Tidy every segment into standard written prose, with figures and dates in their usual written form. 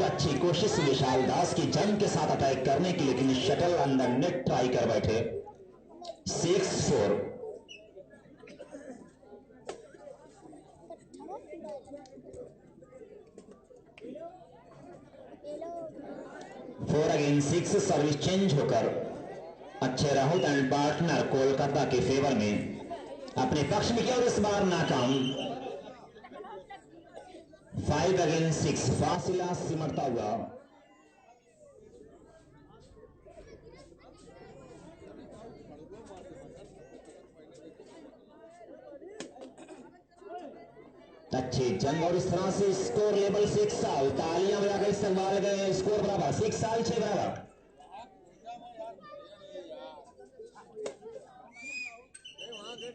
अच्छी कोशिश विशाल दास की जंग के साथ अटैक करने की, लेकिन शटल अंदर नेट ट्राई कर बैठे। 6-4। 4 अगेन 6 सर्विस चेंज होकर अच्छे राहुल एंड पार्टनर कोलकाता के फेवर में अपने पक्ष में किया और इस बार नाकाम। 5 अगेन 6 फासिला सिमटता हुआ। अच्छी जंग और इस तरह से स्कोर लेवल 6 साल। तालियां बजाकर संभाल गए। स्कोर बराबर 6 साल 6 बराबर।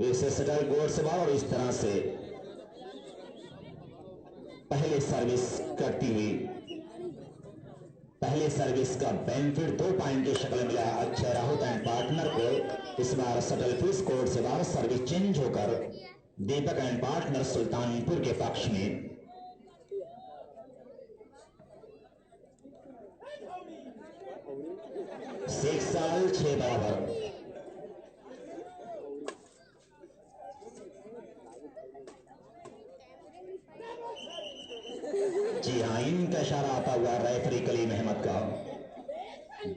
इसे शटल कोर्ट से बाहर और इस तरह से पहले सर्विस करती हुई पहले सर्विस का बेनिफिट 2 पॉइंट की शक्ल मिला अक्षय राहुल एंड पार्टनर को। इस बार शटल फिश कोर्ट से बाहर सर्विस चेंज होकर दीपक एंड पार्टनर सुल्तानपुर के पक्ष में। सिक्स साल 6 बराबर। जी हाँ, इनका इशारा आता हुआ रेफरी कलीम अहमद का।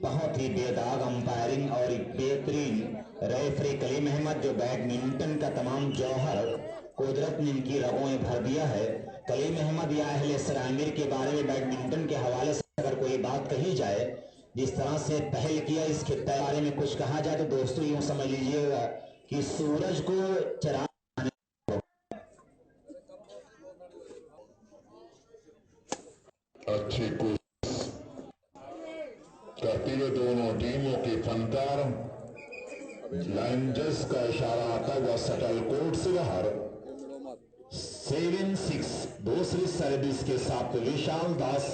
बहुत ही बेदाग अंपायरिंग और बेहतरीन रेफरी कलीम अहमद, जो बैडमिंटन का तमाम जौहर कुदरत ने इनकी रगों में भर दिया है। कलीम अहमद या अहले सरामिर के बारे में बैडमिंटन के हवाले से अगर कोई बात कही जाए, जिस तरह से पहल किया इस खित्ते के बारे में कुछ कहा जाए तो दोस्तों यूं समझ लीजिएगा कि सूरज को चरा अच्छी कोशिश करते हुए दोनों टीमों के फनकार। लाइंजर्स का इशारा आता हुआ शटल कोर्ट से बाहर। 7-6 दूसरी सर्विस के साथ विशाल दास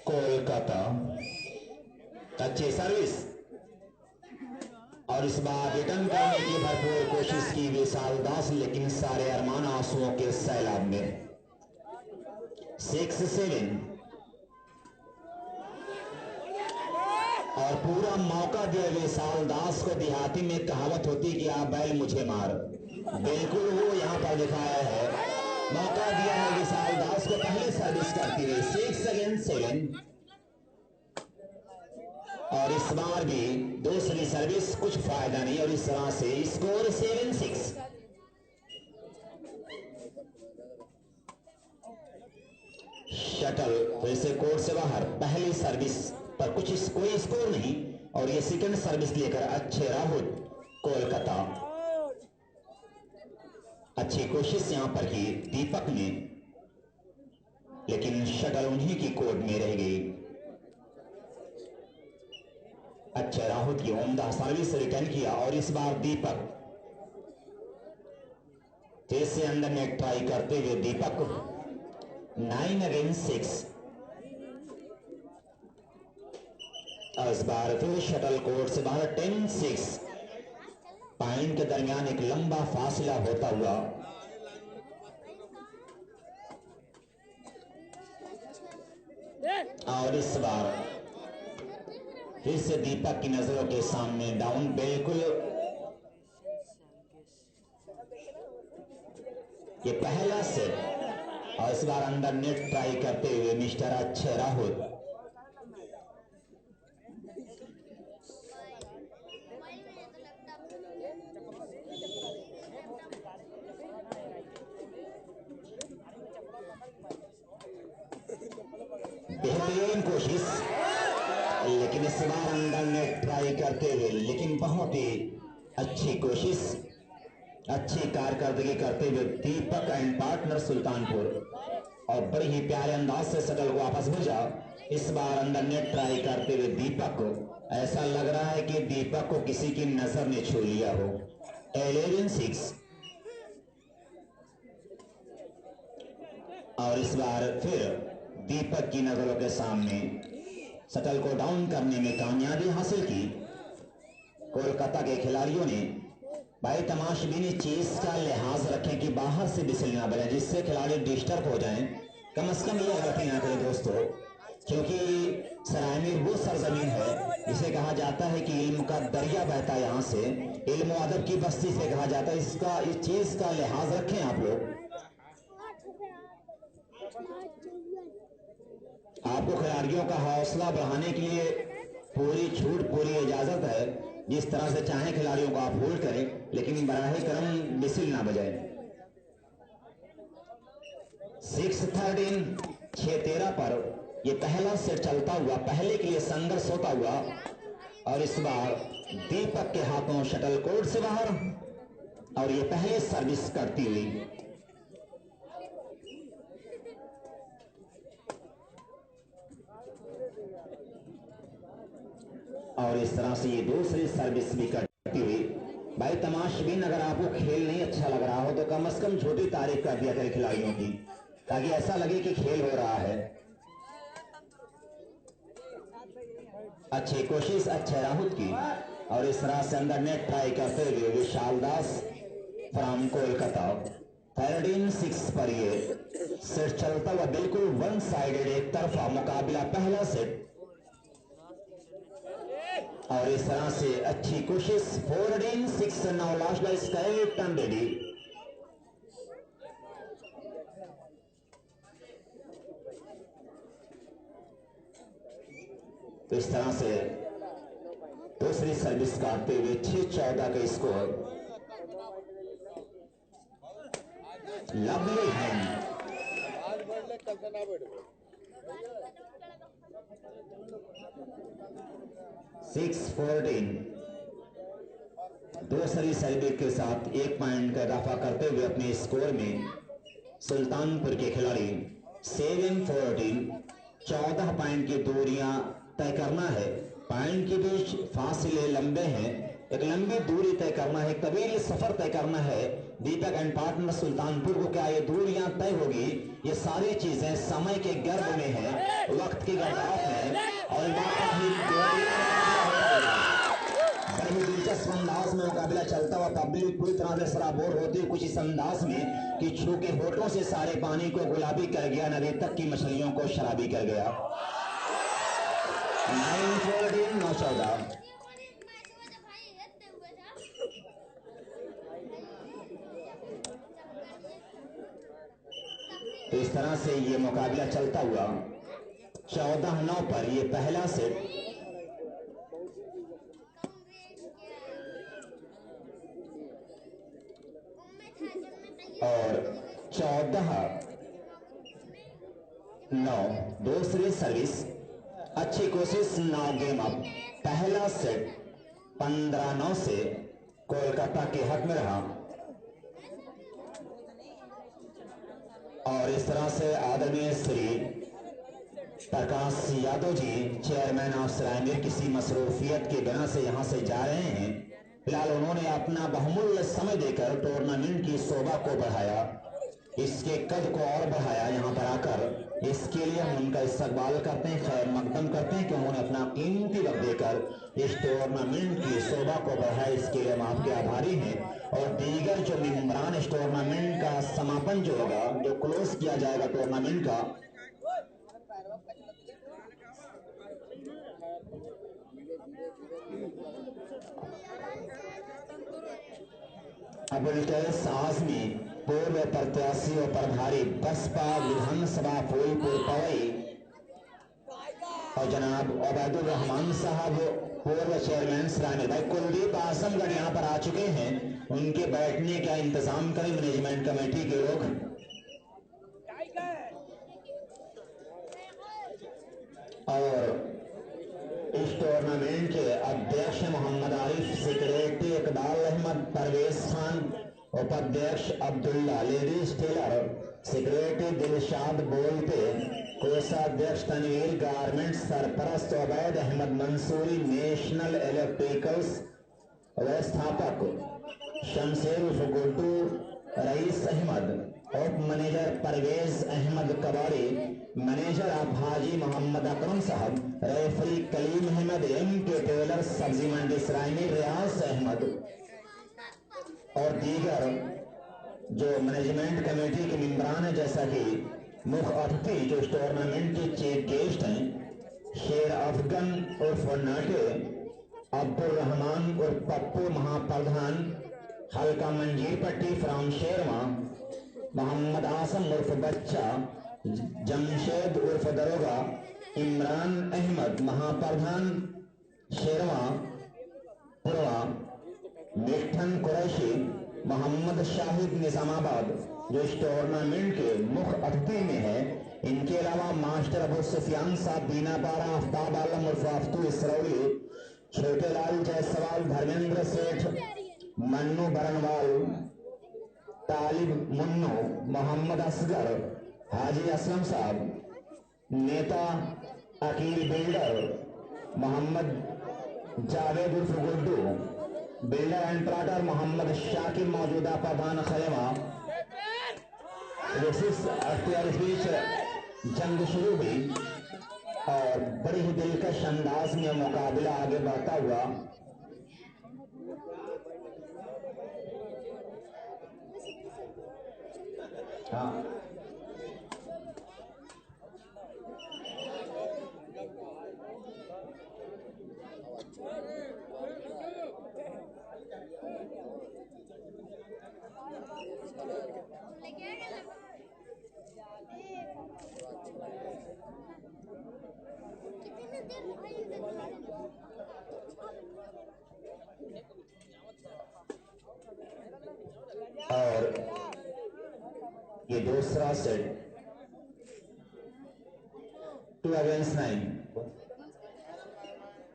कोलकाता। अच्छी सर्विस और इस बार रिटर्न करने की भरपूर कोशिश की विशाल दास, लेकिन सारे अरमान आंसुओं के सैलाब में। 6-7 और पूरा मौका दिया विशाल दास को। देहाती में कहावत होती कि आप बैल मुझे मार, बिल्कुल वो यहां पर दिखाया है। मौका दिया है विशाल दास को पहले सर्विस करती हुई। 6 अगेन 7 और इस बार भी दूसरी सर्विस कुछ फायदा नहीं और इस तरह से स्कोर 7-6। शटल फिर से कोर्ट से बाहर। पहली सर्विस पर कुछ कोई स्कोर नहीं और ये सेकंड सर्विस लेकर अच्छे राहुल कोलकाता। अच्छी कोशिश यहां पर की दीपक ने, लेकिन शटल उन्हीं की कोर्ट में रह गई। अच्छे राहुल की उम्दा सर्विस रिटर्न किया और इस बार दीपक फिर से अंदर नेट ट्राई करते हुए दीपक 9 अगेन 6 और इस बार फिर शटल कोर्ट से बाहर 10-6। पॉइंट के दरमियान एक लंबा फासला होता हुआ और इस बार फिर से दीपक की नजरों के सामने डाउन बिल्कुल। ये पहला सेट और इस बार अंदर नेट ट्राई करते हुए मिस्टर अच्छे राहुल। बेहतरीन कोशिश, लेकिन इस बार अंदर नेट ट्राई करते हुए, लेकिन बहुत ही अच्छी कोशिश, अच्छी कारकर्दगी करते हुए दीपक एंड पार्टनर सुल्तानपुर और बड़े ही प्यारे अंदाज से शटल को वापस भेजा। इस बार अंदर नेट ट्राई करते हुए दीपक को ऐसा लग रहा है कि दीपक को किसी की नजर ने छू लिया हो। 11-6 और इस बार फिर दीपक की नजरों के सामने शटल को डाउन करने में कामयाबी हासिल की कोलकाता के खिलाड़ियों ने। भाई तमाशबीन इस चीज का लिहाज रखें कि बाहर से बिसल ना बने, जिससे खिलाड़ी डिस्टर्ब हो जाएं। कम से कम ये गलती ना करें दोस्तों, क्योंकि सरायमीर वो सरजमीन है जिसे कहा जाता है कि इल्म का दरिया बहता है यहाँ से, इल्म और अदब की बस्ती से कहा जाता है। इस चीज का लिहाज रखें आप लोग। आपको खिलाड़ियों का हौसला बढ़ाने के लिए पूरी छूट, पूरी इजाजत है। जिस तरह से चाहे खिलाड़ियों को आप होल्ड करें, लेकिन बराहे करम बिसिल ना बजाएं। 6-13, 6-13 पर ये पहला सेट चलता हुआ, पहले के लिए संघर्ष होता हुआ, और इस बार दीपक के हाथों शटल कोर्ट से बाहर, और ये पहले सर्विस करती हुई। और इस तरह से ये दूसरी सर्विस भी करती हुई। भाई तमाशबीन, अगर आपको खेल नहीं अच्छा लग रहा हो तो कम से कम छोटी तारीफ कर दिया करें खिलाड़ियों की, ताकि ऐसा लगे कि खेल हो रहा है। अच्छी कोशिश, अच्छे राहुल की, और इस तरह से अंदर नेट ट्राई करते हुए विशाल दास फ्रॉम कोलकाता। 13-6 पर ये सेट चलता हुआ, बिल्कुल वन साइडेड, एक तरफा मुकाबला पहला सेट। और इस तरह से अच्छी कोशिश, 14-6 now last by sky turn ready. तो इस तरह से दूसरी सर्विस काटते हुए 6-14 का स्कोर। Lovely hand, 6-14। दूसरी सर्विस के साथ 1 पॉइंट का इजाफा करते हुए अपने स्कोर में सुल्तानपुर के खिलाड़ी 7-14, 14 पॉइंट की दूरियां तय करना है। पॉइंट के बीच फासले लंबे हैं, एक लंबी दूरी तय करना है, तवील सफर तय करना है। दीपक एंड पार्टनर सुल्तानपुर को क्या ये दूरियां तय होगी? ये सारी चीजें समय के गर्भ में है, वक्त की गर्दाफ है, और बड़ी दिलचस्प अंदाज में मुकाबला चलता हुआ। पब्लिक पूरी तरह से सराबोर होती है कुछ इस अंदाज में कि छू के होठों से सारे पानी को गुलाबी कर गया, नदी तक की मछलियों को शराबी कर गया। 9-14, 9-14। तो इस तरह से ये मुकाबला चलता हुआ 14-9 पर ये पहला सेट। और 14-9 दूसरी सर्विस। अच्छी कोशिश, 9 गेम अप। पहला सेट 15-9 से कोलकाता के हक में रहा। और इस तरह से आदरणीय श्री प्रकाश यादव जी, चेयरमैन ऑफ सरायमीर, किसी मसरूफियत के बिना से यहां से जा रहे हैं। फिलहाल उन्होंने अपना बहुमूल्य समय देकर टूर्नामेंट की शोभा को बढ़ाया, इसके कद को और बढ़ाया यहां पर आकर। इसके लिए हम उनका इस्तकबाल करते हैं, खैर मकदम करते हैं कि उन्होंने अपना कीमती वक्त देकर इस टूर्नामेंट की शोभा को बढ़ाया। इसके लिए हम आपके आभारी हैं। और दीगर जो मेंबरान इस टूर्नामेंट का समापन जो होगा, जो क्लोज किया जाएगा टूर्नामेंट का, अबुल कैस आजमी, पूर्व प्रत्याशी और प्रभारी बसपा विधानसभा फूलपुर पवई, और जनाब उबैदुर रहमान साहब, पूर्व चेयरमैन सरायमीर। भाई कुलदीप आजमगढ़ यहाँ पर आ चुके हैं, उनके बैठने का इंतजाम करें मैनेजमेंट कमेटी के लोग। और इस टूर्नामेंट के अध्यक्ष मोहम्मद आरिफ, सेक्रेटरी इकबाल अहमद, परवेज खान, उपाध्यक्ष Abdullah, ladies tailor, secretary Dilshad बोलते, कोषाध्यक्ष तनवीर गारमेंट्स, सरपरस्त उबैद अहमद मंसूरी, नेशनल इलेक्ट्रिकल्स, व्यवस्थापक शमशेर गुड्डू, रईस अहमद, उप मैनेजर परवेज अहमद कबाड़ी, मैनेजर आप हाजी मोहम्मद अकरम साहब, रेफरी कलीम अहमद, एम के टेलर, सब्जी मंडी सरायमीर रियाज अहमद, और दीगर जो मैनेजमेंट कमेटी के मेंबरान है, जैसा कि मुख्य अतिथि जो इस टूर्नामेंट के चीफ गेस्ट हैं, शेर अफगन उर्फ नाटे, अब्दुल रहमान उर्फ पप्पू महाप्रधान, हल्का मंजीर पट्टी फ्राम शेरवा, मोहम्मद आसम उर्फ बच्चा, जमशेद उर्फ दरोगा, इमरान अहमद महाप्रधान शेरवा पुरवा, मिठन कुरैशी, मोहम्मद शाहिद निजामाबाद जो इस टूर्नामेंट के मुख्य अतिथि में है। इनके अलावा मास्टर अबू सुफियान साहब, बीना पारा, आफ्ताब आलम उर्फ आफ्तू इसरौली, छोटे लाल जायसवाल, धर्मेंद्र सेठ, मन्नू बरनवाल, तालिब मुन्नो, मोहम्मद असगर, हाजी असलम साहब, नेता अकील बिल्डर, मोहम्मद जावेद उर्फ Guddu, builder and plotter Mohammad Shakir, मौजूदा प्रधान खैमा। इस बीच जंग शुरू हुई और बड़ी ही दिलकश अंदाज में मुकाबला आगे बढ़ता हुआ। हाँ, और ये दूसरा सेट 2 अगेंस्ट 9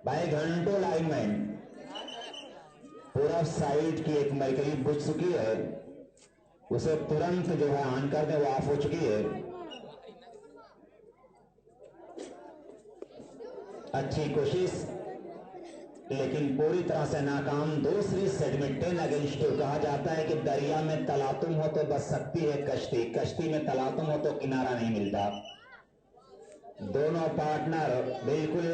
भाई घंटों लाइनमैन पूरा साइड की एक मरकरी बुझ चुकी है, उसे तुरंत जो है ऑन कर दे, वो ऑफ हो चुकी है। अच्छी कोशिश लेकिन पूरी तरह से नाकाम। दूसरी सेट में 10 अगेंस्ट 2 कहा जाता है कि दरिया में तलातुम हो तो बच सकती है कश्ती, कश्ती में तलातुम हो तो किनारा नहीं मिलता। दोनों पार्टनर बिल्कुल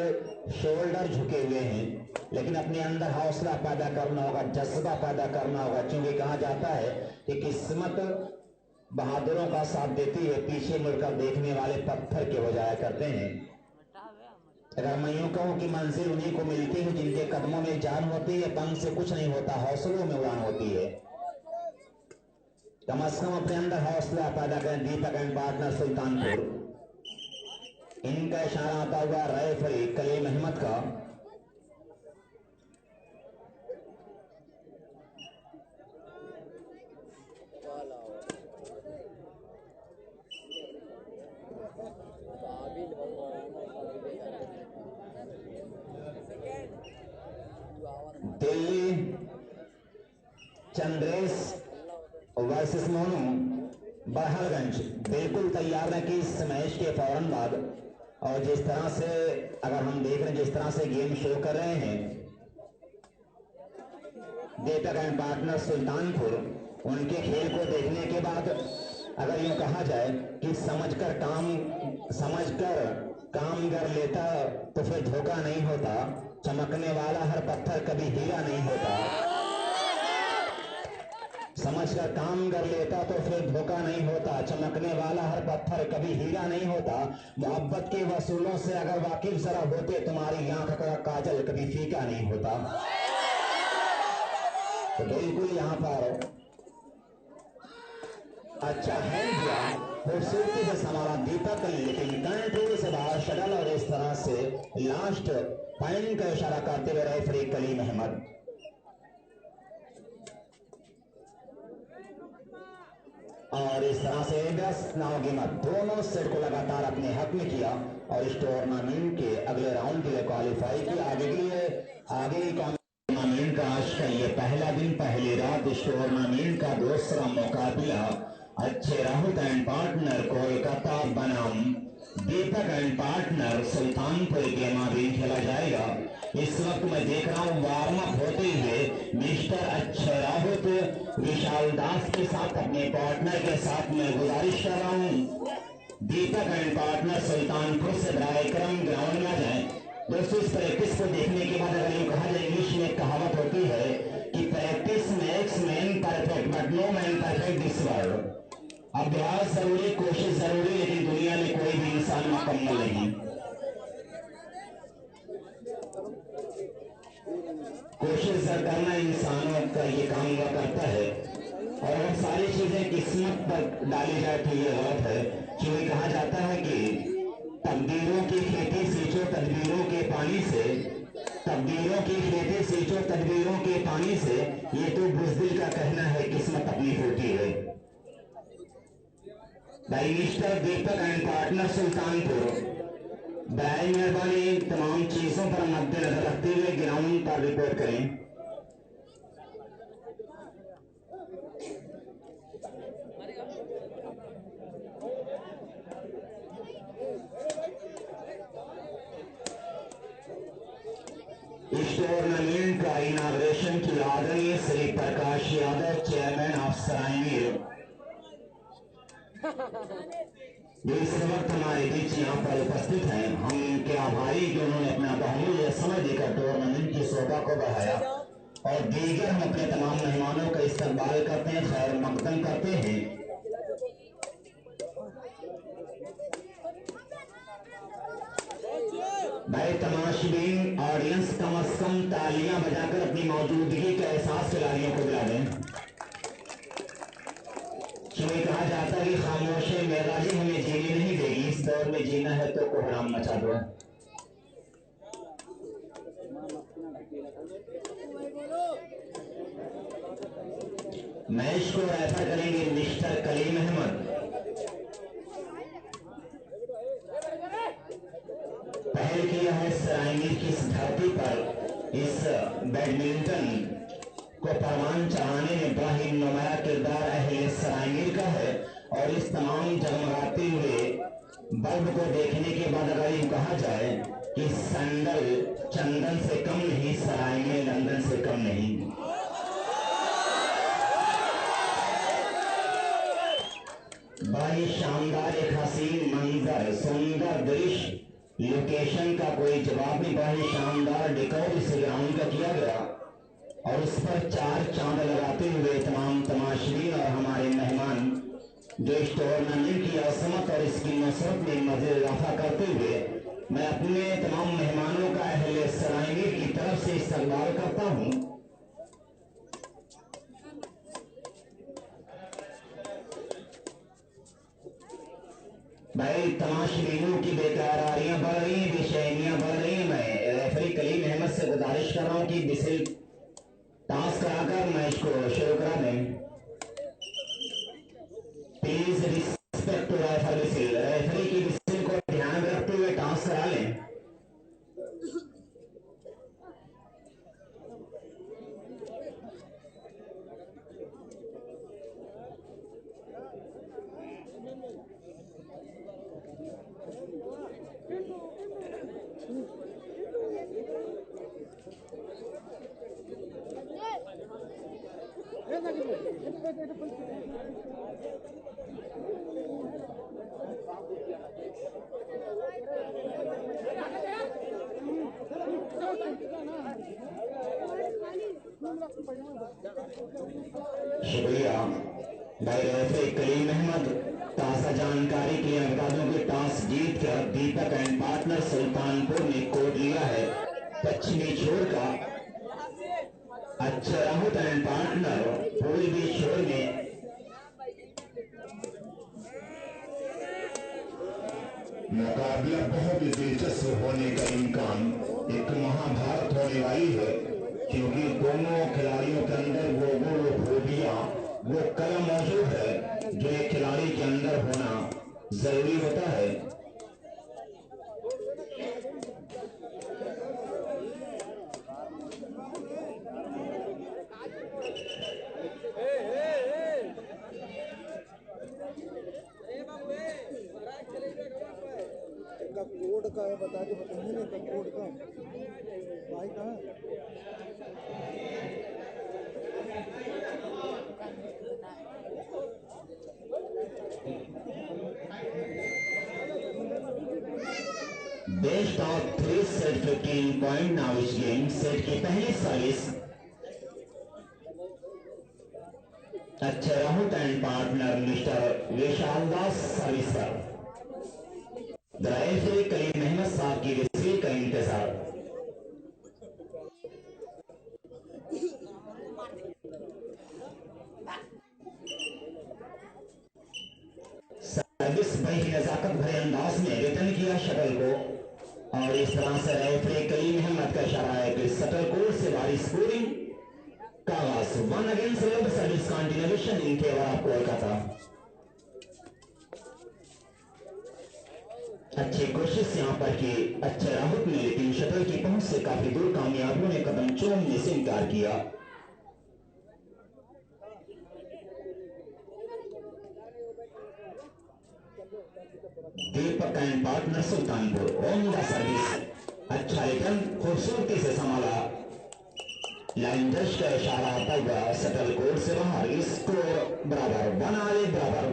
शोल्डर झुके हुए हैं, लेकिन अपने अंदर हौसला पैदा करना होगा, जज्बा पैदा करना होगा, क्योंकि कहा जाता है कि किस्मत बहादुरों का साथ देती है, पीछे मुड़कर देखने वाले पत्थर के बजाया करते हैं। अगर मैं यूं कहूं कि मंजिल उन्हीं को मिलती है जिनके कदमों में जान होती है, पंख से कुछ नहीं होता, हौसलों में उड़ान होती है। कम से कम अपने अंदर हौसला पैदा करें। दीपक एंड पार्टनर सुल्तानपुर, इनका इशारा आता हुआ रेफरी कलीम अहमद का। दिल्ली चंद्रेश वर्सेस मोनू बहलगंज बिल्कुल तैयार है कि इस मैच के फौरन बाद, और जिस तरह से अगर हम देख रहे हैं, जिस तरह से गेम शो कर रहे हैं दीपक एंड पार्टनर सुल्तानपुर, उनके खेल को देखने के बाद अगर यूं कहा जाए कि समझकर काम कर लेता तो फिर धोखा नहीं होता, चमकने वाला हर पत्थर कभी हीरा नहीं होता। समझकर काम कर लेता तो फिर धोखा नहीं होता, चमकने वाला हर पत्थर कभी हीरा नहीं होता। मोहब्बत के वसूलों से अगर वाकिफ जरा होते, तुम्हारी आंख का काजल कभी फीका नहीं होता। तो बिल्कुल यहाँ पर अच्छा है दिया, खूबसूरती से संभाला दीपक, लेकिन कंट्रोल से बाहर शटल, और इस तरह से लास्ट पॉइंट का इशारा करते हुए रेफरी कलीम अहमद। और इस तरह से 10 नाव कीमत दोनों सेट को लगातार अपने हक में किया और इस टूर्नामेंट के अगले राउंड के लिए क्वालिफाई किया। आगे के लिए टूर्नामेंट का आज का ये पहला दिन, पहली रात, इस टूर्नामेंट का दूसरा मुकाबला अच्छे राहुल एंड पार्टनर कोलकाता बनाम दीपक एंड पार्टनर सुल्तानपुर के माबीन खेला जाएगा। इस वक्त मैं देख रहा हूँ वार्म अप होते हुए मिस्टर अच्छे राहुल विशाल दास के साथ अपने पार्टनर के साथ मैं गुजारिश कर रहा हूँ दीपक एंड पार्टनर सुल्तानपुर से बराए करम ग्राउंड में आ जाए। दोस्तों, इस प्रैक्टिस को देखने के बाद अगर यूँ कहा जाए, इंग्लिश में एक कहावत होती है कि practice makes man perfect but no man perfect this world. अभ्यास जरूरी, कोशिश जरूरी, लेकिन दुनिया में कोई भी इंसान मुकम्मल नहीं। कोशिश करना इंसानों का ये काम हुआ करता है, और अगर सारी चीजें किस्मत पर डाली जाए तो ये गलत है। क्योंकि कहा जाता है कि तकदीरों की खेती सींचो तदबीरों के पानी से, तकदीरों की खेती सींचो तदबीरों के पानी से, ये तो बुज़दिल का कहना है, किस्मत अपनी होती है। भाई mister Deepak and partner Sultanpur, बराए मेहरबानी तमाम चीजों पर मद्देनजर रखते हुए ग्राउंड पर रिपोर्ट करें। इस टूर्नामेंट का इनाग्रेशन की आदरणीय श्री प्रकाश यादव, चेयरमैन ऑफ सरायमीर, इस वक्त हमारे बीच यहाँ पर उपस्थित हैं। हम उनके आभारी कि उन्होंने अपना बहुमूल्य समय देकर टूर्नामेंट की शोभा को बढ़ाया, और दीगर हम अपने तमाम मेहमानों का इस्तकबाल करते हैं, खैर मकदम करते हैं। भाई तमाशबीन ऑडियंस कम से कम तालियां बजाकर अपनी मौजूदगी का एहसास खिलाड़ियों को दिला दें। क्योंकि कहा जाता है कि खामोशी मेराजी हमें जीने नहीं देगी, इस दौर में जीना है तो कोहराम मचा दो। मैच को रेफर करेंगे मिस्टर कलीम अहमद। पहल किया है सरायमीर की इस धरती पर इस बैडमिंटन को परवान चढ़ाने में बड़ा ही नुमाया किरदार अहले सरायमीर का है। और इस तमाम जगमगाते हुए बल्ब को देखने के बाद अगर ये कहा जाए कि सैंडल चंदन से कम नहीं, सरायमीर लंदन से कम नहीं। बड़ा ही शानदार एक हसीन मंजर, सुंदर दृश्य, लोकेशन का कोई जवाब नहीं। बड़ा ही शानदार डेकोर इस ग्राउंड का किया गया, और उस पर 4 चांद लगाते हुए तमाम तमाशबीन और हमारे मेहमान जो इस टूर्नामेंट की असमत और इसकी नुसरत में मज़ीद इजाफा करते हुए, मैं अपने तमाम मेहमानों का अहले सरायमीर की तरफ से इस्तकबाल करता हूँ। भाई तमाशबीनों की बेकरारियां बढ़ रही हैं, बेचैनियां बढ़ रही हैं। मैं रेफरी कलीम अहमद से गुजारिश कर रहा हूं कि बिसिल टॉस कराकर मैच को शुरू करा दें। प्लीज रिस्पेक्ट टू रेफर बिसिल, रेफरी की बिसिल को ध्यान में रखते हुए टॉस करा लें। शुक्रिया भाई रेफरी कलीम अहमद। ताज़ा जानकारी के लिए बता दूं कि टॉस जीत कर दीपक एंड पार्टनर सुल्तानपुर ने कोर्ट लिया है पश्चिमी छोर का। अच्छा राहुल एंड पार्टनर पूर्वी छोर में मुकाबला बहुत ही दिलचस्प होने का इम्कान, एक महाभारत होने वाली है, क्योंकि दोनों खिलाड़ियों के अंदर वो खूबियां, वो कला मौजूद है जो एक खिलाड़ी के अंदर होना जरूरी होता है। कोड का है, बता के बताइए ना कोड का भाई कहाँ। Best of 3 set 15 point. Now इस गेम सेट की पहली सर्विस अच्छे Rahul and partner mister Vishal Das service पर रेफरी कलीम अहमद साहब की रिसीव का इंतजार। सर्विस बड़ी नजाकत भरे अंदाज में रिटर्न किया शटल को और इस तरह से रेफरी कलीम अहमद का इशारा है कि शटल कोर्ट से बारी स्कोरिंग का आगाज। 1 against love service continuation in favour of Kolkata. अच्छी कोशिश यहां पर की अच्छे राहुल ने, लेकिन शटल की पहुंच से काफी दूर कामयाबियों ने कदम चूमने से इनकार किया। Deepak and partner Sultanpur on the service. अच्छा रिटर्न खूबसूरती से संभाला। लाइन जज का इशारा आता हुआ शटल कोर्ट से बाहर। स्कोर बराबर, 1 बराबर।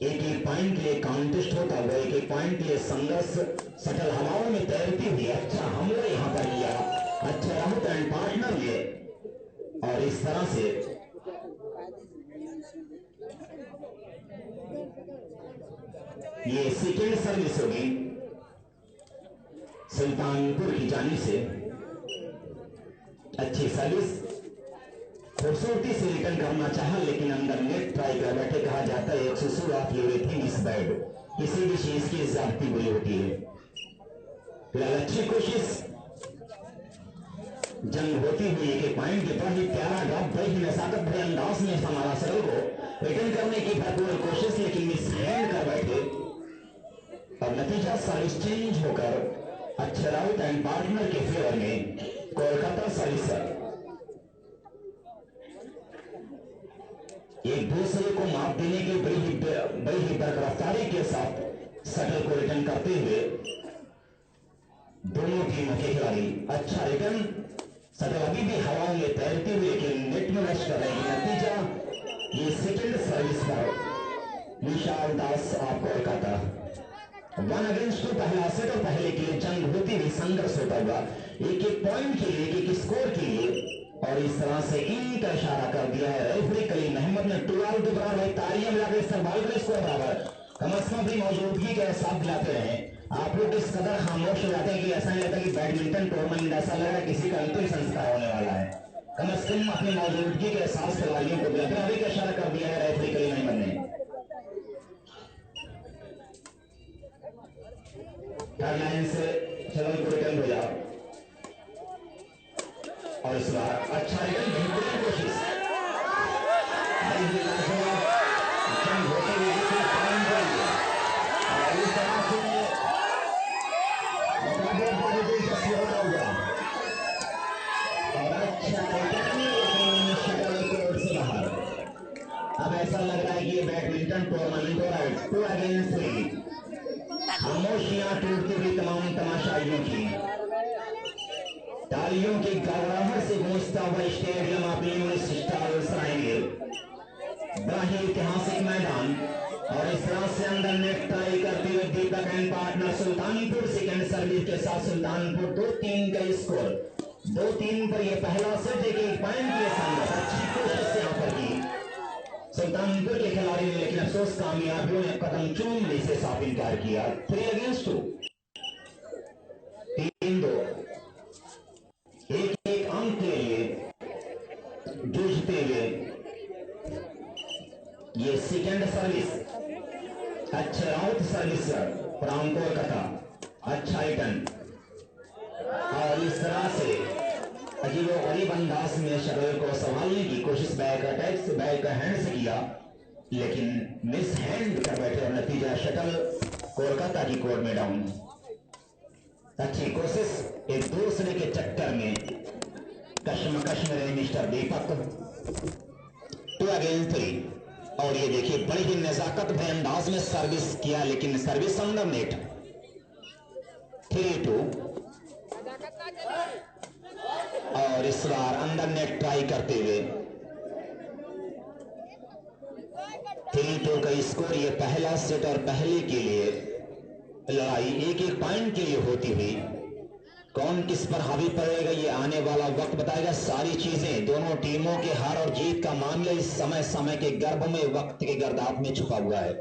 एक पॉइंट के लिए काउंटेस्ट होता हुआ एक पॉइंट के लिए संघर्ष। शटल हवाओं में तैरती हुई अच्छा हमला यहां पर किया अच्छा राहुल एंड पार्टनर ने और इस तरह से ये सेकेंड सर्विस होगी सुल्तानपुर की जानिब से। अच्छी सर्विस खूबसूरती से रिटर्न करना चाहा लेकिन अंदर नेट ट्राई कर बैठे। कहा जाता है एक सुसूर ऑफ एवरीथिंग इज बैड, किसी भी चीज की ज्यादती बुरी होती है। फिलहाल अच्छी कोशिश जंग होती हुई एक पॉइंट के बाद ही प्यारा ड्रॉप बड़ी नजाकत भरे अंदाज में संभाला सरल को रिटर्न करने की भरपूर कोशिश लेकिन मिस हैंड कर बैठे और नतीजा सर्विस चेंज होकर अच्छे राउत एंड पार्टनर के फेवर में कोलकाता सर्विस एक दूसरे को माप देने की बड़ी ही बरकरारी के साथ शटल को रिटर्न करते हुए दोनों टीमों के खिलाड़ी अच्छा रिटर्न। शटल अभी भी हवाओं में तैरती हुई लेकिन नेट में रश कर रही है। नतीजा ये सेकंड सर्विस पर विशाल दास ऑफ कोलकाता 1 अगेंस्ट 2 पहला सेट और पहले के लिए जंग होती हुई संघर्ष होता हुआ एक एक पॉइंट के लिए एक स्कोर के लिए और इस तरह से इनका इशारा कर दिया है रेफरी कलीम अहमद ने। 12 के बराबर तालियां मिलाकर इस्तेमाल करें स्कोर बराबर। कम अज कम अपनी मौजूदगी के साथ दिलाते रहे। आप लोग इस कदर खामोश हो जाते हैं कि ऐसा नहीं लगता कि बैडमिंटन टूर्नामेंट ऐसा लग रहा है किसी का अंतिम संस्कार होने वाला है। कम अज कम अपनी मौजूदगी के एहसास खिलाड़ियों को दिलाते अभी का इशारा कर दिया है रेफरी कलीम अहमद ने। थर्ड लाइन से चलन को रिटर्न हो जाओ और इस बार अच्छा रिटर्न बेहतरीन कोशिश अब ऐसा लग रहा है कि ये बैडमिंटन टूर्नामेंट हो रहा है 2 अगेंस्ट 3। खामोशियां टूटती हुई तमाम तमाशाइयों की तालियों की गड़गड़ाहट से गूंजता हुआ स्टेडियम अपनी सराएंगे। बड़ा ही ऐतिहासिक मैदान और इस तरह से अंदर नेट ट्राई करते हुए Deepak and partner Sultanpur second service के साथ सुल्तानपुर 2-3 का स्कोर 2-3 पर यह पहला सेट एक पॉइंट के साथ अच्छी कोशिश से यहां पर की सुल्तानपुर के खिलाड़ी ने लेकिन अफसोस कामयाबियों ने कदम चूमने से साफ इनकार किया। 3 अगेंस्ट 2 3-2 एक एक अंक के लिए जूझते हुए ये सेकंड सर्विस अच्छा राउत सर्विस फ्रॉम कोलकाता अच्छा रिटर्न और इस तरह से अजीब गरीब अंदाज में शटल को संभालने की कोशिश बैक अटैक से बैक हैंड से किया लेकिन मिस हैंड कर बैठे और नतीजा शटल कोलकाता की कोर्ट में डाउन। अच्छी कोशिश एक दूसरे के चक्कर में कश्मकश में रहे मिस्टर दीपक 2 अगेंस्ट 3 और ये देखिए बड़ी ही नजाकत भरे अंदाज में सर्विस किया लेकिन सर्विस अंडर नेट 3-2 और इस बार अंदर नेट ट्राई करते हुए 3-2 का स्कोर ये पहला सेट और पहले के लिए लड़ाई एक एक पॉइंट के लिए होती हुई कौन किस पर हावी पड़ेगा ये आने वाला वक्त बताएगा। सारी चीजें दोनों टीमों के हार और जीत का मामला इस समय समय के गर्भ में, वक्त के गर्दाब में छुपा हुआ है।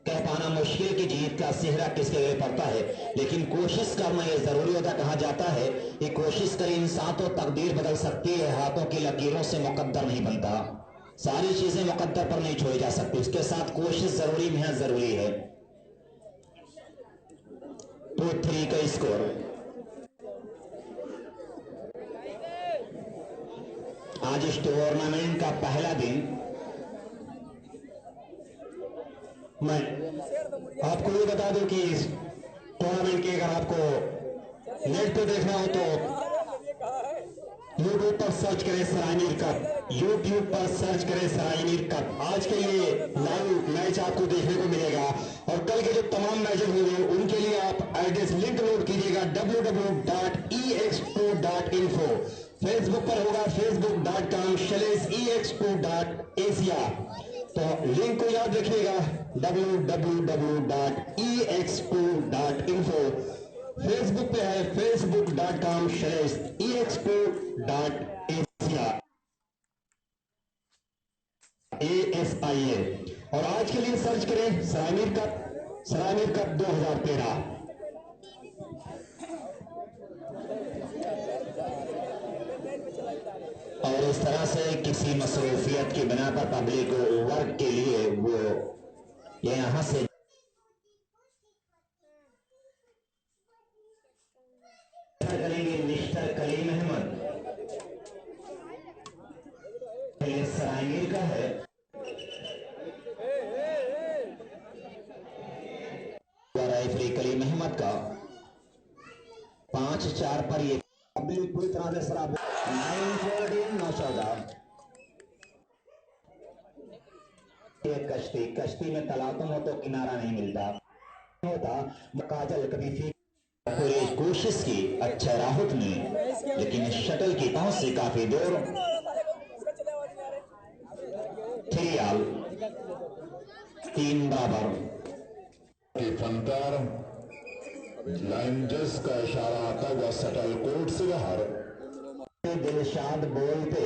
कह पाना मुश्किल की जीत का सेहरा किसके लिए पड़ता है, लेकिन कोशिश करना यह जरूरी होता। कहा जाता है कि कोशिश करे इंसान तो तकदीर बदल सकती है, हाथों की लकीरों से मुकद्दर नहीं बनता। सारी चीजें मुकद्दर पर नहीं छोड़ी जा सकती, उसके साथ कोशिश जरूरी में जरूरी है। 2-3 का स्कोर। आज इस टूर्नामेंट का पहला दिन। मैं आपको ये बता दूं कि इस टूर्नामेंट के अगर आपको नेट पे देखना हो तो यूट्यूब पर सर्च करें सरायमीर कप। यूट्यूब पर सर्च करें सरायमीर कप। आज के लिए लाइव मैच आपको देखने को मिलेगा और कल के जो तमाम मैचेस होंगे उनके लिए आप एड्रेस लिंक नोट कीजिएगा www.ex2.info। फेसबुक पर होगा facebook.com/ex2.asia। तो लिंक को याद रखिएगा www.ex2.info। फेसबुक पे है facebook.com/ex2.asia ASIA। और आज के लिए सर्च करें सरायमीर कप 2013। और इस तरह से किसी मसरूफियत की बिना पर पब्लिक वर्क के लिए वो यहां से करेंगे मिस्टर कलीम अहमद। सरायमीर का है रेफरी कलीम अहमद का 5-4 पर ये पब्लिक पूरी तरह से शराब 9-14 कश्ती में तलातुम हो तो किनारा नहीं मिलता होता। काजल कभी पूरी कोशिश की अच्छा राहत ने, लेकिन शटल की पहुंच से काफी दूर। 3 बराबर। फनकार लाइन जज का इशारा आता हुआ सटल कोर्ट से बाहर। दिलशाद बोलते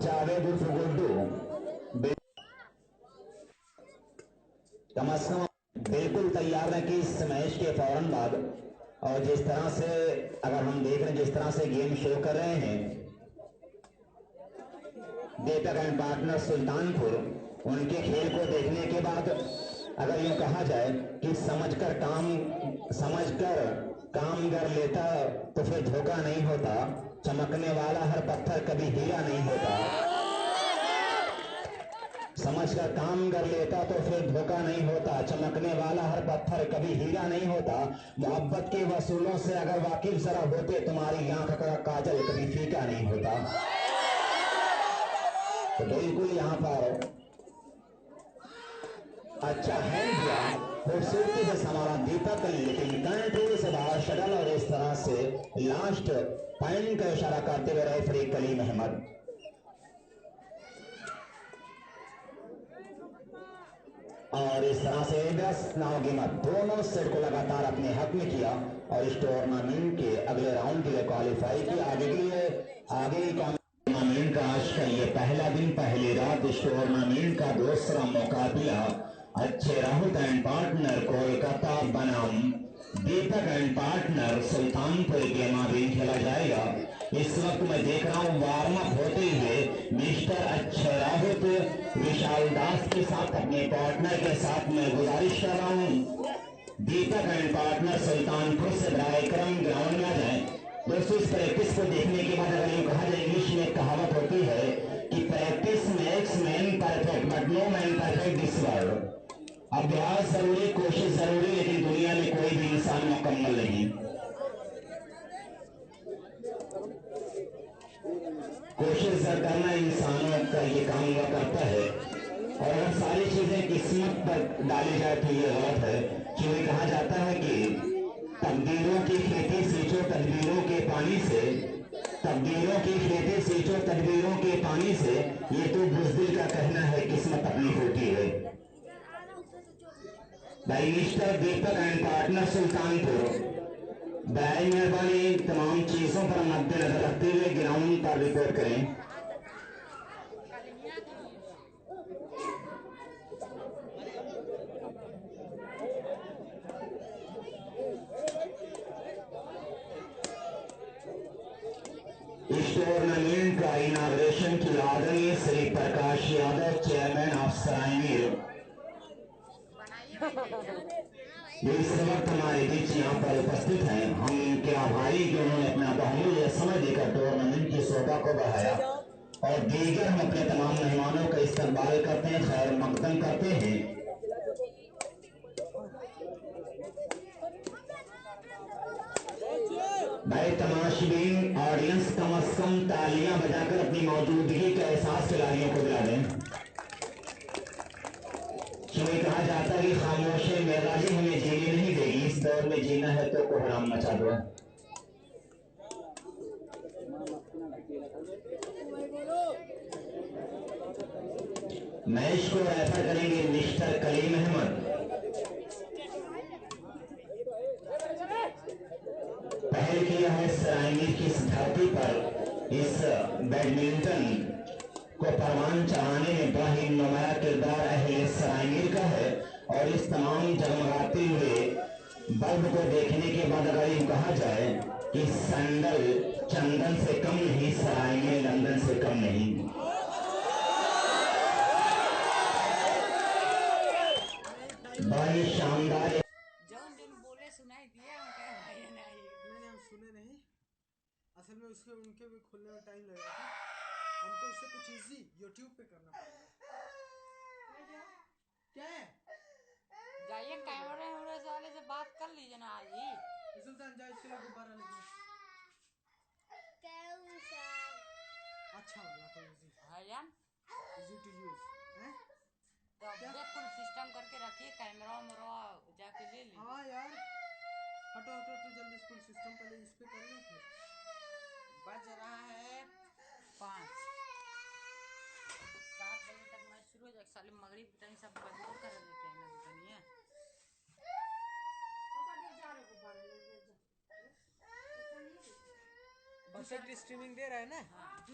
जावेद उर्फ गुड्डू कम अज कम बिल्कुल तैयार है कि इस मैच के फौरन बाद, और जिस तरह से अगर हम देख रहे हैं जिस तरह से गेम शो कर रहे हैं दीपक एंड पार्टनर सुल्तानपुर, उनके खेल को देखने के बाद अगर यूं कहा जाए कि समझकर काम कर लेता तो फिर धोखा नहीं होता। चमकने वाला हर पत्थर कभी हीरा नहीं होता। समझकर काम कर लेता तो फिर धोखा नहीं होता। चमकने वाला हर पत्थर कभी हीरा नहीं होता। मोहब्बत के वसूलों से अगर वाकिफ जरा होते तुम्हारी आंख का काजल कभी फीका नहीं होता। तो बिल्कुल यहाँ पर अच्छा हैंड दिया खूबसूरती से हमारा दीपक, लेकिन कंट्रोल से बाहर शटल और इस तरह से लास्ट पॉइंट का इशारा करते हुए रेफरी कलीम अहमद। और इस तरह से 10 नावगीमत दोनों सेट को लगातार अपने हक में किया और इस टूर्नामेंट के अगले राउंड के लिए क्वालिफाई किया। आगे टूर्नामेंट का आज का ये पहला दिन, पहली रात इस टूर्नामेंट का दूसरा मुकाबला अच्छे राहुल एंड पार्टनर कोलकाता बनाम दीपक एंड पार्टनर सुल्तानपुर के माबीन खेला जाएगा। इस वक्त मैं देख रहा हूं वार्म अप होते हुए मिस्टर अच्छे राहुल विशाल दास के साथ अपने पार्टनर के साथ मैं गुजारिश कर रहा हूं दीपक एंड पार्टनर सुल्तानपुर से बराए करम ग्राउंड में आ जाए। दोस्तों इस प्रैक्टिस को देखने के बाद अगर यूं कहा जाए, इंग्लिश में एक कहावत होती है कि practice makes man perfect but no man perfect this world. अभ्यास जरूरी, कोशिश जरूरी, लेकिन दुनिया में कोई भी इंसान मुकम्मल नहीं। कोशिश करना इंसानों का ये काम हुआ करता है, और अगर सारी चीजें किस्मत पर डाली जाए तो ये गलत है। क्योंकि कहा जाता है कि तकदीरों की खेती सींचो तकदीरों के पानी से, तकदीरों की खेती सींचो तकदीरों के पानी से, ये तो बुज़दिल का कहना है, किस्मत अपनी होती है। भाई mister Deepak and partner Sultanpur बड़ी मेहरबानी तमाम चीजों पर मद्देनजर रखते हुए ग्राउंड पर रिपोर्ट करें। इस टूर्नामेंट का इनाग्रेशन की आदरणीय श्री प्रकाश यादव, चेयरमैन ऑफ सरायनीर, इस वक्त हमारे बीच यहाँ पर उपस्थित हैं। हम क्या आभारी कि उन्होंने अपना बहुमूल्य समय देकर टूर्नामेंट की शोभा को बढ़ाया और दीगर हम अपने तमाम मेहमानों का इस्तकबाल करते हैं, खैर मकदम करते हैं। भाई तमाशीबीन ऑडियंस कम अज कम तालियां बजाकर अपनी मौजूदगी का एहसास खिलाड़ियों को दिला दें। क्योंकि कहा जाता है कि खामोशी मेजाजी हमें जीने नहीं देगी, इस दौर में जीना है तो कोहराम मचा दो। मैच को रेफर करेंगे मिस्टर कलीम अहमद। पहल किया है सरायनीर की इस धरती पर इस बैडमिंटन को परवान चढ़ाने में बड़ा ही नुमाया किरदार अहले सरायनीर का है। और इस तमाम जगमगाते हुए बल्ब को देखने के बाद अगर यूं कहा जाए कि सैंडल चंदन से कम नहीं, सरायनीर लंदन से कम नहीं। बड़ा ही शानदार सुनाई दिया मैंने हम सुने नहीं, असल में उसके उनके भी खुलने में टाइम लगेगा था। हमको उससे कुछ इजी यूट्यूब पे करना पड़ेगा। क्या है जाइए कैमरे वाले से बात कर लीजिए ना आज ही। सुल्तान जाए इसके लिए गुब्बारा लेके अच्छा वाला तो इजी टू यूज है। तो फुल सिस्टम करके रखिए, कैमरा वैमरा जाके ले लीजिए। हाँ यार हटो हटो तो जल्दी फुल सिस्टम पहले इस पे कर लो। बज रहा है 5, 7 बजे तक मैच शुरू हो जाएगा। साले मगरिब टाइम सब बंद कर देते हैं ना दुनिया। परफेक्ट स्ट्रीमिंग दे रहा है ना। हाँ,